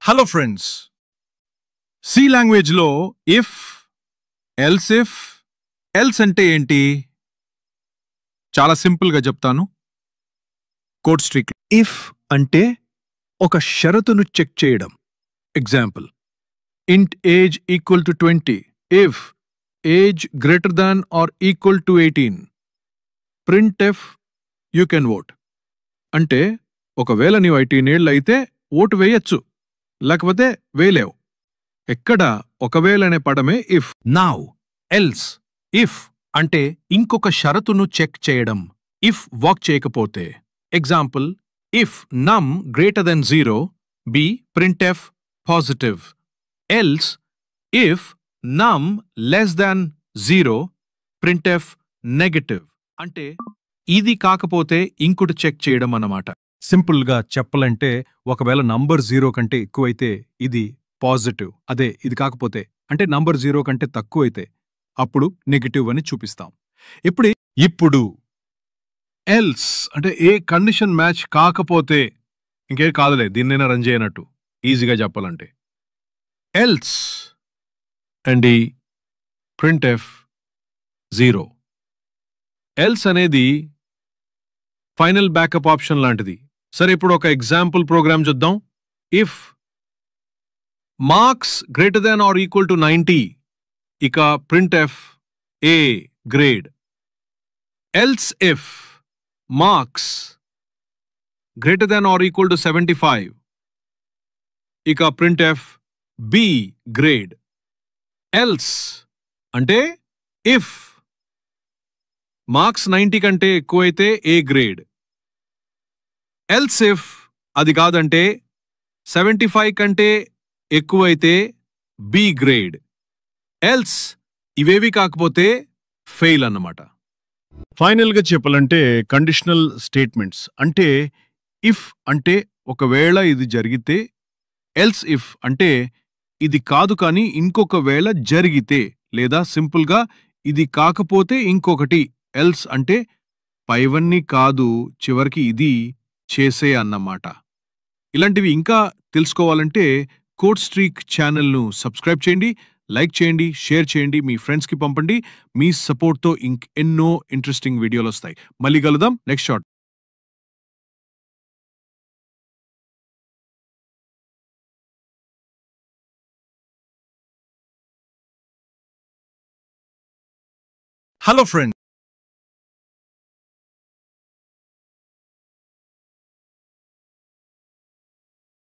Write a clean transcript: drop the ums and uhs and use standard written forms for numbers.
Hello friends, C లాంగ్వేజ్లో if, else అంటే ఏంటి? చాలా సింపుల్గా చెప్తాను. Code streak. ఇఫ్ అంటే ఒక షరతును చెక్ చేయడం. Example, int age equal to 20 if age greater than or equal to 18. printf you can vote. అంటే ఒకవేళ నీవు 18 ఏళ్ళు అయితే ఓటు వేయచ్చు, లేకపోతే వేయలేవు. ఎక్కడ ఒకవేళ అనే పడమే ఇఫ్. Now else. ఇఫ్ అంటే ఇంకొక షరతును చెక్ చేయడం. ఇఫ్ వర్క్ చేయకపోతే, example, if num greater than 0 b printf positive. Else if num less than 0 printf negative. అంటే ఇది కాకపోతే ఇంకోటి చెక్ చేయడం అన్నమాట. సింపుల్గా చెప్పాలంటే ఒకవేళ నంబర్ 0 కంటే ఎక్కువైతే ఇది పాజిటివ్, అదే ఇది కాకపోతే అంటే నంబర్ 0 కంటే తక్కువైతే అప్పుడు నెగటివ్ అని చూపిస్తాం. ఇప్పుడు ఎల్స్ అంటే ఏ కండిషన్ మ్యాచ్ కాకపోతే, ఇంకేం కాదులే, దీన్నైనా రన్ చేయనట్టు ఈజీగా చెప్పాలంటే. Else and printf 0. ఎల్స్ అనేది ఫైనల్ బ్యాకప్ ఆప్షన్ లాంటిది. సరే, ఇప్పుడు ఒక ఎగ్జాంపుల్ ప్రోగ్రామ్ చూద్దాం. If marks greater than or equal to 90, ఇక printf A grade. Else if marks greater than or equal to 75, ఇక printf బి గ్రేడ్. ఎల్స్ అంటే if marks 90 కంటే ఎక్కువైతే ఏ గ్రేడ్. ఎల్స్ ఇఫ్ అది కాదంటే 75 కంటే ఎక్కువైతే బి గ్రేడ్. ఎల్స్ ఇవేవి కాకపోతే ఫెయిల్ అన్నమాట. ఫైనల్గా చెప్పాలంటే కండిషనల్ స్టేట్మెంట్స్ అంటే ఇఫ్ అంటే ఒకవేళ ఇది జరిగితే, ఎల్స్ ఇఫ్ అంటే ఇది కాదు కానీ ఇంకొకవేళ జరిగితే, లేదా సింపుల్గా ఇది కాకపోతే ఇంకొకటి. ఎల్స్ అంటే పైవన్నీ కాదు, చివరికి ఇది చేసే అన్నమాట. ఇలాంటివి ఇంకా తెలుసుకోవాలంటే కోడ్ స్ట్రీక్ ఛానల్ను సబ్స్క్రైబ్ చేయండి, లైక్ చేయండి, షేర్ చేయండి, మీ ఫ్రెండ్స్కి పంపండి. మీ సపోర్ట్తో ఇంకెన్నో ఇంట్రెస్టింగ్ వీడియోలు వస్తాయి. మళ్ళీ కలుద్దాం నెక్స్ట్ షాట్. Hello friends.